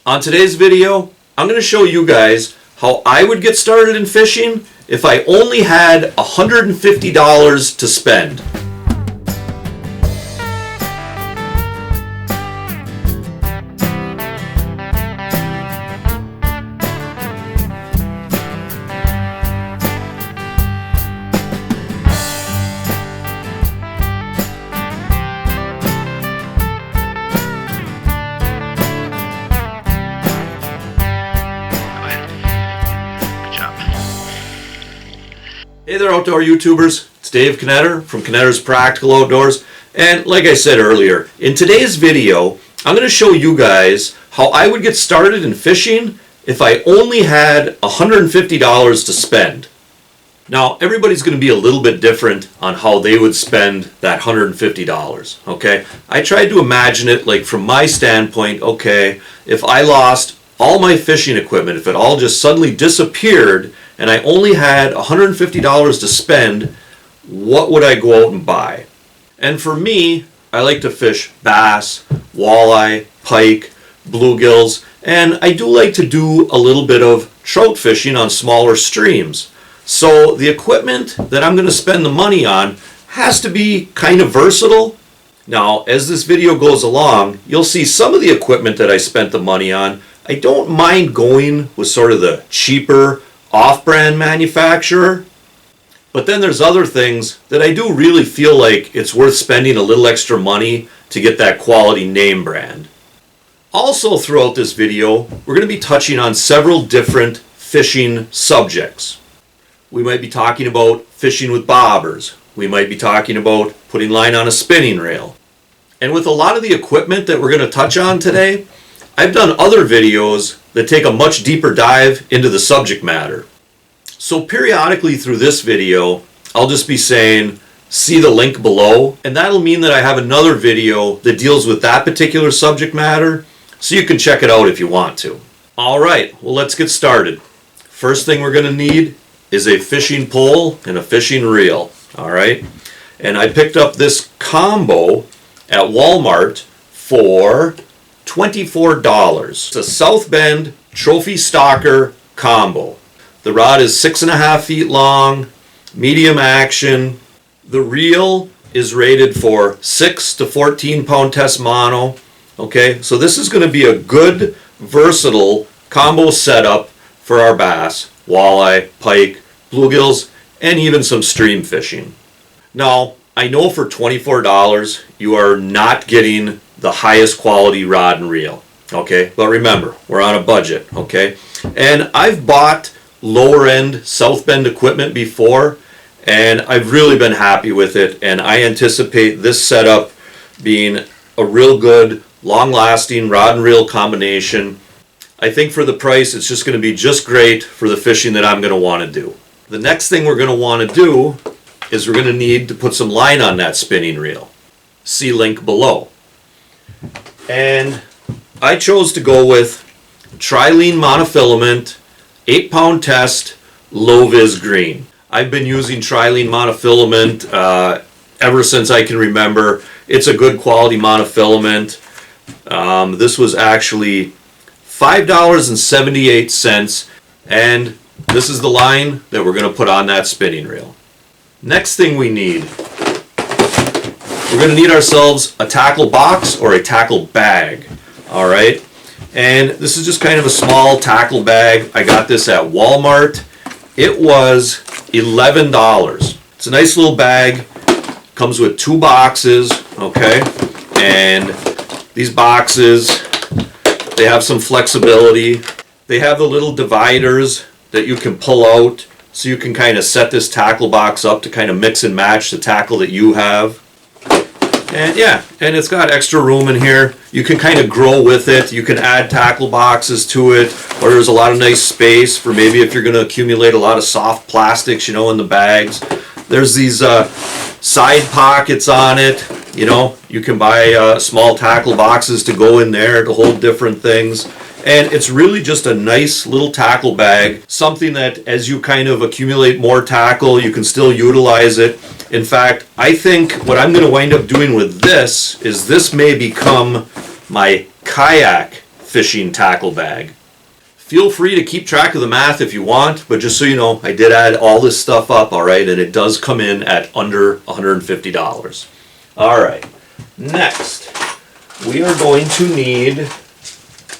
On today's video, I'm going to show you guys how I would get started in fishing if I only had $150 to spend. Hey there, outdoor YouTubers. It's Dave Knetter from Knetter's Practical Outdoors. And like I said earlier, in today's video, I'm going to show you guys how I would get started in fishing if I only had $150 to spend. Now, everybody's going to be a little bit different on how they would spend that $150, okay? I tried to imagine it like from my standpoint, okay, if I lost all my fishing equipment, if it all just suddenly disappeared, and I only had $150 to spend, what would I go out and buy? And for me, I like to fish bass, walleye, pike, bluegills, and I do like to do a little bit of trout fishing on smaller streams. So the equipment that I'm going to spend the money on has to be kind of versatile. Now, as this video goes along, you'll see some of the equipment that I spent the money on. I don't mind going with sort of the cheaper, off-brand manufacturer, but then there's other things that I do really feel like it's worth spending a little extra money to get that quality name brand. Also throughout this video, we're going to be touching on several different fishing subjects. We might be talking about fishing with bobbers. We might be talking about putting line on a spinning reel. And with a lot of the equipment that we're going to touch on today, I've done other videos that take a much deeper dive into the subject matter. So periodically through this video, I'll just be saying, see the link below, and that'll mean that I have another video that deals with that particular subject matter, so you can check it out if you want to. Alright, well let's get started. First thing we're going to need is a fishing pole and a fishing reel. Alright, and I picked up this combo at Walmart for $24. It's a South Bend Trophy Stalker combo. The rod is 6.5 feet long, medium action. The reel is rated for 6 to 14 pound test mono. Okay, so this is going to be a good, versatile combo setup for our bass, walleye, pike, bluegills, and even some stream fishing. Now, I know for $24 you are not getting the highest quality rod and reel, okay? But remember, we're on a budget, okay? And I've bought lower end South Bend equipment before, and I've really been happy with it, and I anticipate this setup being a real good, long-lasting rod and reel combination. I think for the price, it's just going to be just great for the fishing that I'm going to want to do. The next thing we're going to want to do is we're going to need to put some line on that spinning reel. See link below. And I chose to go with Trilene monofilament, 8 pound test, low vis green. I've been using Trilene monofilament ever since I can remember. It's a good quality monofilament. This was actually $5.78, and this is the line that we're going to put on that spinning reel. Next thing we need, we're going to need ourselves a tackle box or a tackle bag. Alright, and this is just kind of a small tackle bag. I got this at Walmart. It was $11. It's a nice little bag. Comes with 2 boxes, okay, and these boxes, they have some flexibility. They have the little dividers that you can pull out so you can kind of set this tackle box up to kind of mix and match the tackle that you have. And yeah, and it's got extra room in here. You can kind of grow with it. You can add tackle boxes to it, or there's a lot of nice space for maybe if you're going to accumulate a lot of soft plastics, you know, in the bags. There's these side pockets on it. You know, you can buy small tackle boxes to go in there to hold different things. And it's really just a nice little tackle bag, something that as you kind of accumulate more tackle, you can still utilize it. In fact, I think what I'm going to wind up doing with this is this may become my kayak fishing tackle bag. Feel free to keep track of the math if you want, but just so you know, I did add all this stuff up, all right, and it does come in at under $150. All right, next, we are going to need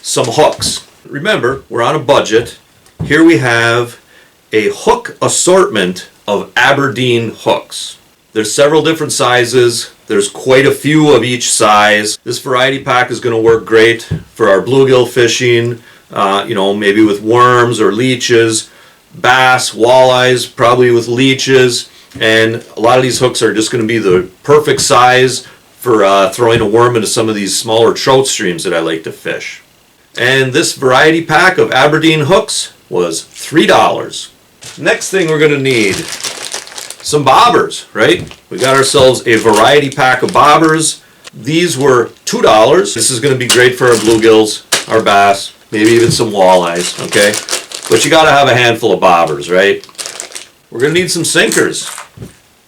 some hooks. Remember, we're on a budget. Here we have a hook assortment of Aberdeen hooks. There's several different sizes. There's quite a few of each size. This variety pack is going to work great for our bluegill fishing, maybe with worms or leeches, bass, walleyes, probably with leeches, and a lot of these hooks are just going to be the perfect size for throwing a worm into some of these smaller trout streams that I like to fish. And this variety pack of Aberdeen hooks was $3. Next thing we're going to need, some bobbers, right? We got ourselves a variety pack of bobbers. These were $2. This is going to be great for our bluegills, our bass, maybe even some walleyes, okay? But you got to have a handful of bobbers, right? We're going to need some sinkers.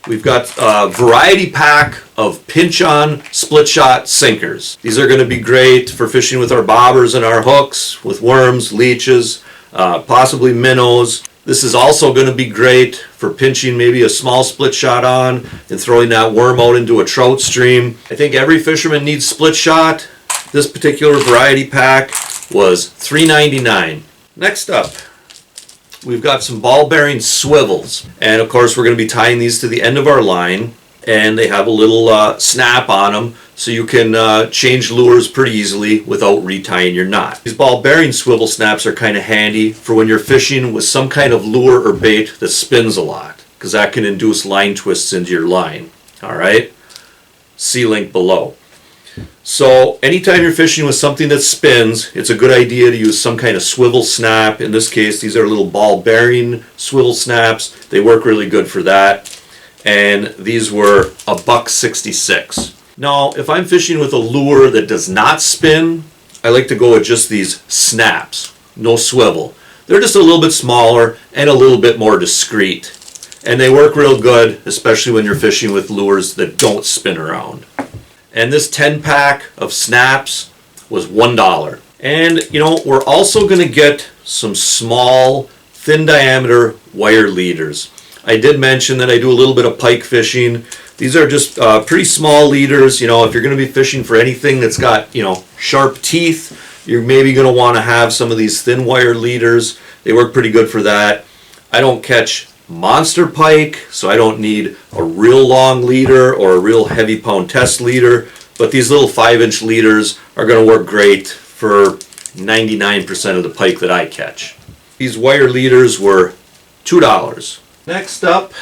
We've got a variety pack of pinch-on split shot sinkers. These are going to be great for fishing with our bobbers and our hooks, with worms, leeches, possibly minnows. This is also going to be great for pinching maybe a small split shot on and throwing that worm out into a trout stream. I think every fisherman needs split shot. This particular variety pack was $3.99. Next up, we've got some ball bearing swivels, and of course we're going to be tying these to the end of our line, and they have a little snap on them so you can change lures pretty easily without retying your knot. These ball bearing swivel snaps are kind of handy for when you're fishing with some kind of lure or bait that spins a lot, because that can induce line twists into your line. All right, see link below. So anytime you're fishing with something that spins, it's a good idea to use some kind of swivel snap. In this case, these are little ball bearing swivel snaps. They work really good for that. And these were $1.66. Now, if I'm fishing with a lure that does not spin, I like to go with just these snaps, no swivel. They're just a little bit smaller and a little bit more discreet. And they work real good, especially when you're fishing with lures that don't spin around. And this 10-pack of snaps was $1. And, we're also going to get some small, thin diameter wire leaders. I did mention that I do a little bit of pike fishing. These are just pretty small leaders. If you're going to be fishing for anything that's got, sharp teeth, you're maybe going to want to have some of these thin wire leaders. They work pretty good for that. I don't catch monster pike, so I don't need a real long leader or a real heavy pound test leader, but these little 5-inch leaders are going to work great for 99% of the pike that I catch. These wire leaders were $2. Next up,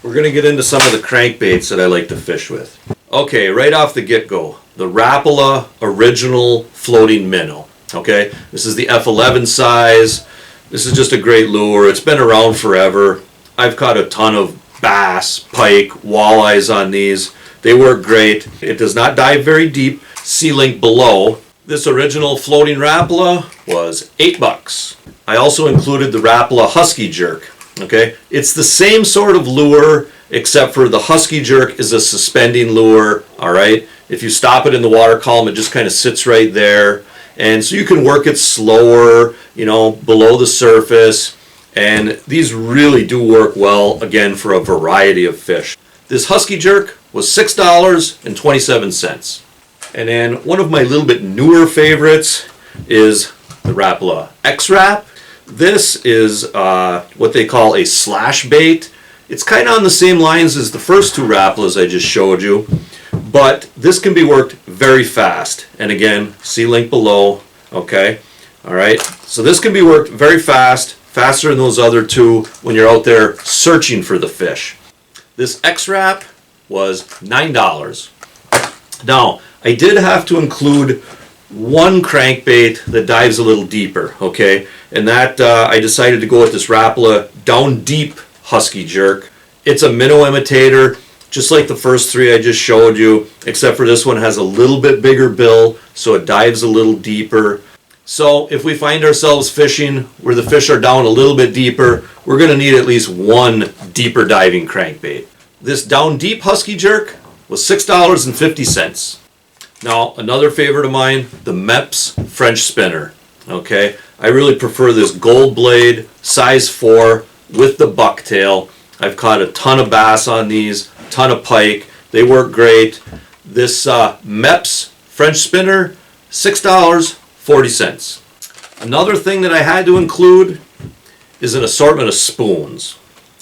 we're going to get into some of the crankbaits that I like to fish with. Okay, right off the get-go, the Rapala original floating minnow. Okay, this is the F11 size. This is just a great lure. It's been around forever. I've caught a ton of bass, pike, walleyes on these. They work great. It does not dive very deep. See link below. This original floating Rapala was $8. I also included the Rapala Husky Jerk. Okay, it's the same sort of lure, except for the Husky Jerk is a suspending lure. All right, if you stop it in the water column, it just kind of sits right there, and so you can work it slower, below the surface. And these really do work well, again, for a variety of fish. This Husky Jerk was $6.27. And then one of my little bit newer favorites is the Rapala X-Rap. This is what they call a slash bait. It's kind of on the same lines as the first two Rapalas I just showed you, but this can be worked very fast. And again, see link below, okay? All right, so this can be worked very fast, faster than those other two when you're out there searching for the fish. This X-Rap was $9. Now, I did have to include one crankbait that dives a little deeper, okay? And that I decided to go with this Rapala Down Deep Husky Jerk. It's a minnow imitator, just like the first three I just showed you, except for this one has a little bit bigger bill, so it dives a little deeper. So if we find ourselves fishing where the fish are down a little bit deeper, we're going to need at least one deeper diving crankbait. This Down Deep Husky Jerk was $6.50. Now, another favorite of mine, the Meps French spinner. Okay, I really prefer this gold blade, size 4 with the bucktail. I've caught a ton of bass on these, a ton of pike. They work great. This Meps French spinner, $6.40. Another thing that I had to include is an assortment of spoons.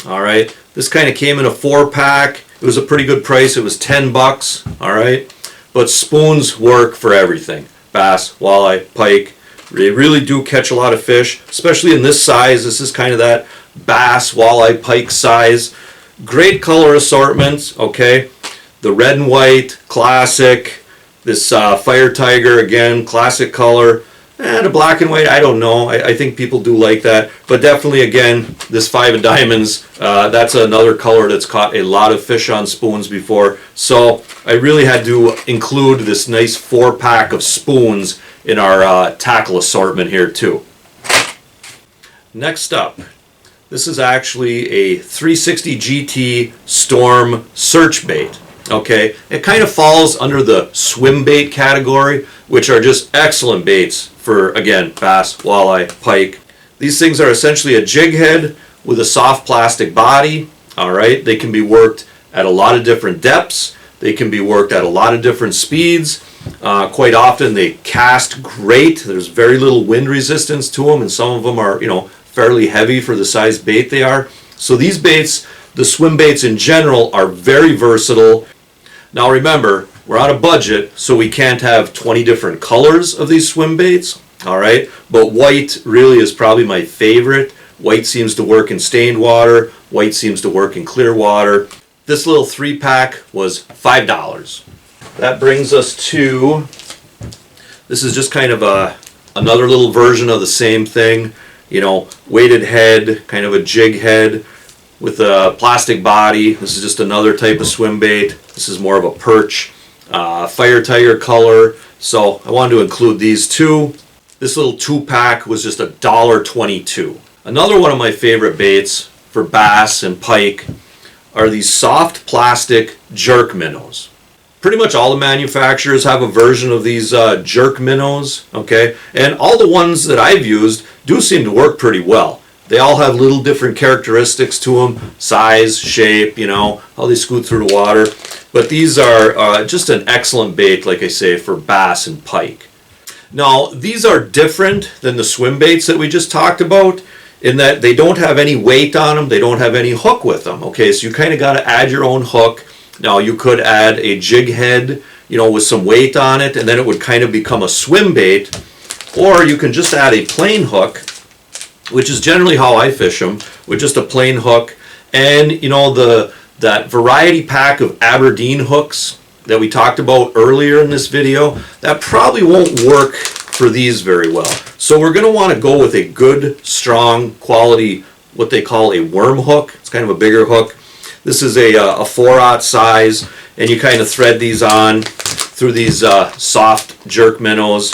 All right, this kind of came in a 4-pack. It was a pretty good price. It was $10. All right, but spoons work for everything. Bass, walleye, pike. They really do catch a lot of fish, especially in this size. This is kind of that bass, walleye, pike size. Great color assortments. Okay, the red and white, classic. This Fire Tiger, again, classic color. And a black and white, I don't know. I think people do like that. But definitely, again, this 5 of diamonds, that's another color that's caught a lot of fish on spoons before. So I really had to include this nice 4-pack of spoons in our tackle assortment here too. Next up, this is actually a 360 GT Storm Search Bait. Okay, it kind of falls under the swim bait category, which are just excellent baits for, again, bass, walleye, pike. These things are essentially a jig head with a soft plastic body. All right, they can be worked at a lot of different depths. They can be worked at a lot of different speeds. Quite often they cast great. There's very little wind resistance to them, and some of them are, fairly heavy for the size bait they are. So these baits, the swim baits in general, are very versatile. Now remember, we're on a budget, so we can't have 20 different colors of these swim baits, all right? But white really is probably my favorite. White seems to work in stained water. White seems to work in clear water. This little 3-pack was $5. That brings us to, this is just kind of another little version of the same thing. Weighted head, kind of a jig head with a plastic body. This is just another type of swim bait. This is more of a perch. Fire Tiger color. So I wanted to include these two. This little 2-pack was just $1.22. Another one of my favorite baits for bass and pike are these soft plastic jerk minnows. Pretty much all the manufacturers have a version of these jerk minnows, okay? And all the ones that I've used do seem to work pretty well. They all have little different characteristics to them, size, shape, how they scoot through the water. But these are just an excellent bait, like I say, for bass and pike. Now, these are different than the swim baits that we just talked about in that they don't have any weight on them. They don't have any hook with them, okay? So you kind of got to add your own hook. Now, you could add a jig head, with some weight on it, and then it would kind of become a swim bait. Or you can just add a plain hook, which is generally how I fish them, with just a plain hook. And, that variety pack of Aberdeen hooks that we talked about earlier in this video, that probably won't work for these very well. So we're going to want to go with a good, strong, quality, what they call a worm hook. It's kind of a bigger hook. This is a 4/0 size, and you kind of thread these on through these soft jerk minnows.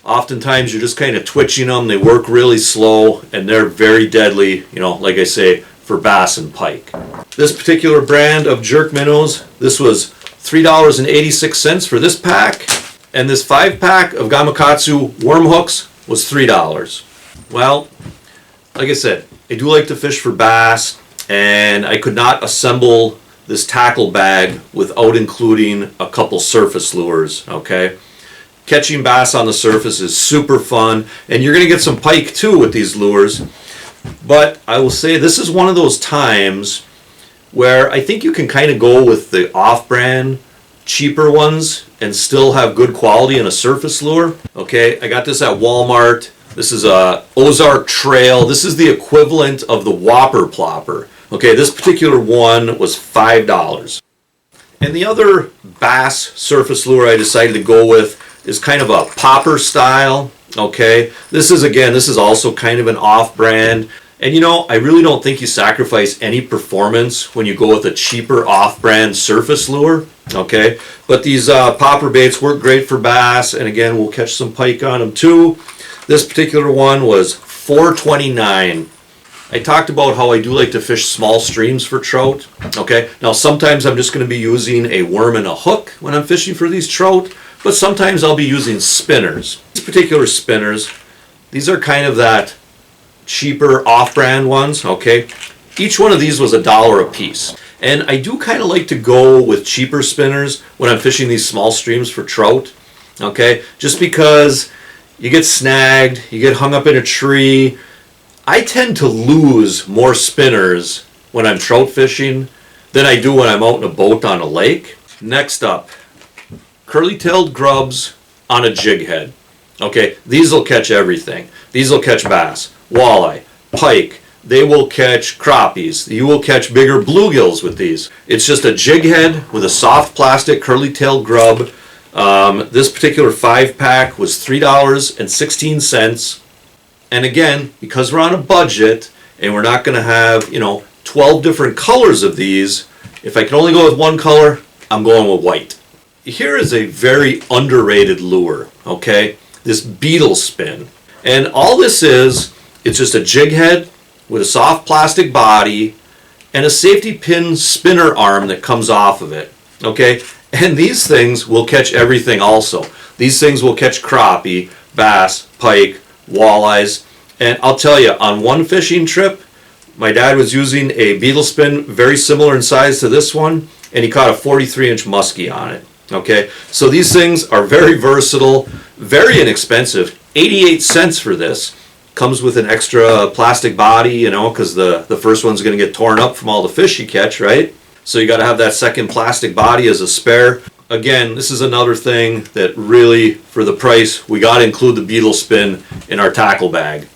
Oftentimes you're just kind of twitching them. They work really slow, and they're very deadly, like I say, for bass and pike. This particular brand of jerk minnows, this was $3.86 for this pack, and this 5-pack of Gamakatsu worm hooks was $3. Well, like I said, I do like to fish for bass, and I could not assemble this tackle bag without including a couple surface lures, okay? Catching bass on the surface is super fun, and you're going to get some pike too with these lures. But I will say this is one of those times where I think you can kind of go with the off-brand, cheaper ones and still have good quality in a surface lure. Okay, I got this at Walmart. This is a Ozark Trail. This is the equivalent of the Whopper Plopper. Okay, this particular one was $5. And the other bass surface lure I decided to go with is kind of a popper style. Okay, this is also kind of an off-brand. And I really don't think you sacrifice any performance when you go with a cheaper off-brand surface lure. Okay, but these popper baits work great for bass, and again, we'll catch some pike on them too. This particular one was $4.29. I talked about how I do like to fish small streams for trout. Okay, now sometimes I'm just going to be using a worm and a hook when I'm fishing for these trout. but sometimes I'll be using spinners. These particular spinners, these are kind of that cheaper off-brand ones, okay? Each one of these was $1 a piece. And I do kind of like to go with cheaper spinners when I'm fishing these small streams for trout, okay? Just because you get snagged, you get hung up in a tree. I tend to lose more spinners when I'm trout fishing than I do when I'm out in a boat on a lake. Next up, curly-tailed grubs on a jig head. Okay, these will catch everything. These will catch bass, walleye, pike. They will catch crappies. You will catch bigger bluegills with these. It's just a jig head with a soft plastic curly-tailed grub. This particular 5-pack was $3.16. And again, because we're on a budget and we're not going to have, 12 different colors of these, if I can only go with one color, I'm going with white. Here is a very underrated lure, okay? This Beetle Spin. And all this is, it's just a jig head with a soft plastic body and a safety pin spinner arm that comes off of it, okay? And these things will catch everything also. These things will catch crappie, bass, pike, walleyes. And I'll tell you, on one fishing trip, my dad was using a Beetle Spin very similar in size to this one, and he caught a 43-inch muskie on it. Okay, so these things are very versatile, very inexpensive. 88 cents for this. Comes with an extra plastic body, because the first one's going to get torn up from all the fish you catch, right? So you got to have that second plastic body as a spare. Again, this is another thing that really, for the price, we got to include the Beetle Spin in our tackle bag.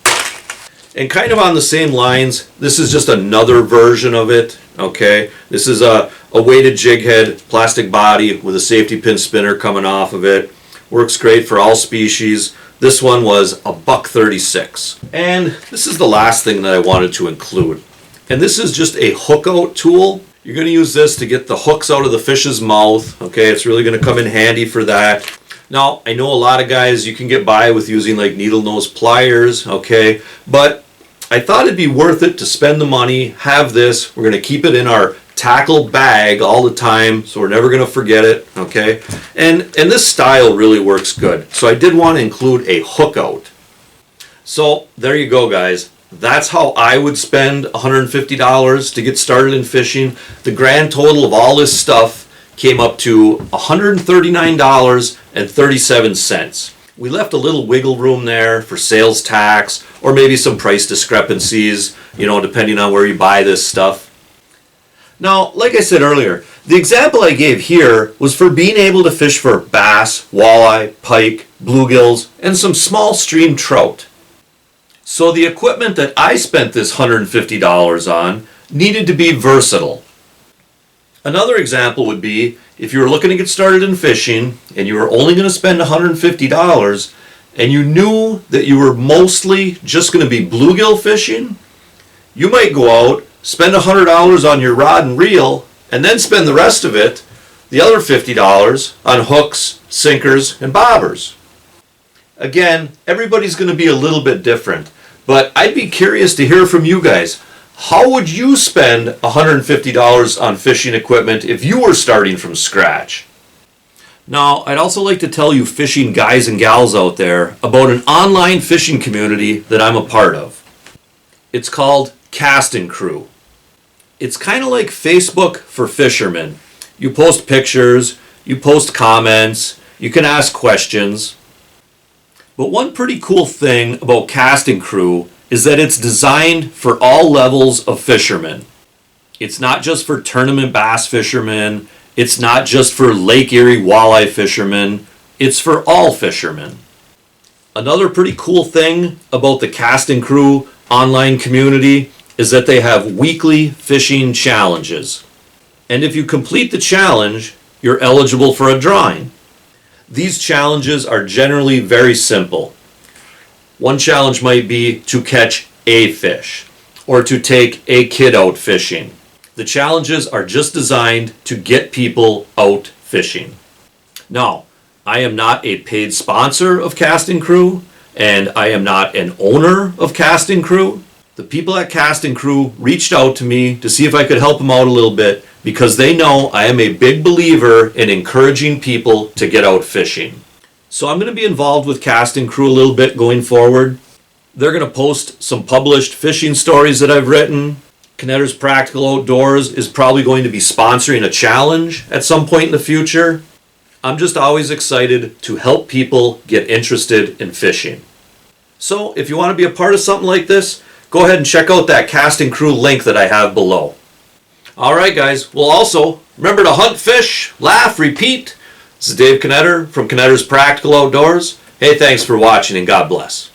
And kind of on the same lines, this is just another version of it, okay? This is a weighted jig head, plastic body with a safety pin spinner coming off of it. Works great for all species. This one was $1.36. And this is the last thing that I wanted to include. And this is just a hook out tool. You're going to use this to get the hooks out of the fish's mouth, okay? It's really going to come in handy for that. Now, I know a lot of guys, you can get by with using like needle nose pliers, okay? But I thought it'd be worth it to spend the money, have this. We're going to keep it in our tackle bag all the time, so we're never going to forget it, okay? And this style really works good. So I did want to include a hook out. So there you go, guys. That's how I would spend $150 to get started in fishing. The grand total of all this stuff came up to $139.37. We left a little wiggle room there for sales tax or maybe some price discrepancies, depending on where you buy this stuff. Now, like I said earlier, the example I gave here was for being able to fish for bass, walleye, pike, bluegills, and some small stream trout. So the equipment that I spent this $150 on needed to be versatile. Another example would be if you were looking to get started in fishing and you were only going to spend $150 and you knew that you were mostly just going to be bluegill fishing, you might go out, spend $100 on your rod and reel, and then spend the rest of it, the other $50, on hooks, sinkers, and bobbers. Again, everybody's going to be a little bit different, but I'd be curious to hear from you guys. How would you spend $150 on fishing equipment if you were starting from scratch? Now, I'd also like to tell you fishing guys and gals out there about an online fishing community that I'm a part of. It's called Casting Crew. It's kind of like Facebook for fishermen. You post pictures, you post comments, you can ask questions. But one pretty cool thing about Casting Crew is that it's designed for all levels of fishermen. It's not just for tournament bass fishermen. It's not just for Lake Erie walleye fishermen. It's for all fishermen. Another pretty cool thing about the Casting Crew online community is that they have weekly fishing challenges. And if you complete the challenge, you're eligible for a drawing. These challenges are generally very simple. One challenge might be to catch a fish or to take a kid out fishing. The challenges are just designed to get people out fishing. Now, I am not a paid sponsor of Casting Crew, and I am not an owner of Casting Crew. The people at Casting Crew reached out to me to see if I could help them out a little bit because they know I am a big believer in encouraging people to get out fishing. So I'm going to be involved with Casting Crew a little bit going forward. They're going to post some published fishing stories that I've written. Knetter's Practical Outdoors is probably going to be sponsoring a challenge at some point in the future. I'm just always excited to help people get interested in fishing. So if you want to be a part of something like this, go ahead and check out that Casting Crew link that I have below. Alright guys, well also, remember to hunt, fish, laugh, repeat. This is Dave Knetter from Knetter's Practical Outdoors. Hey, thanks for watching and God bless.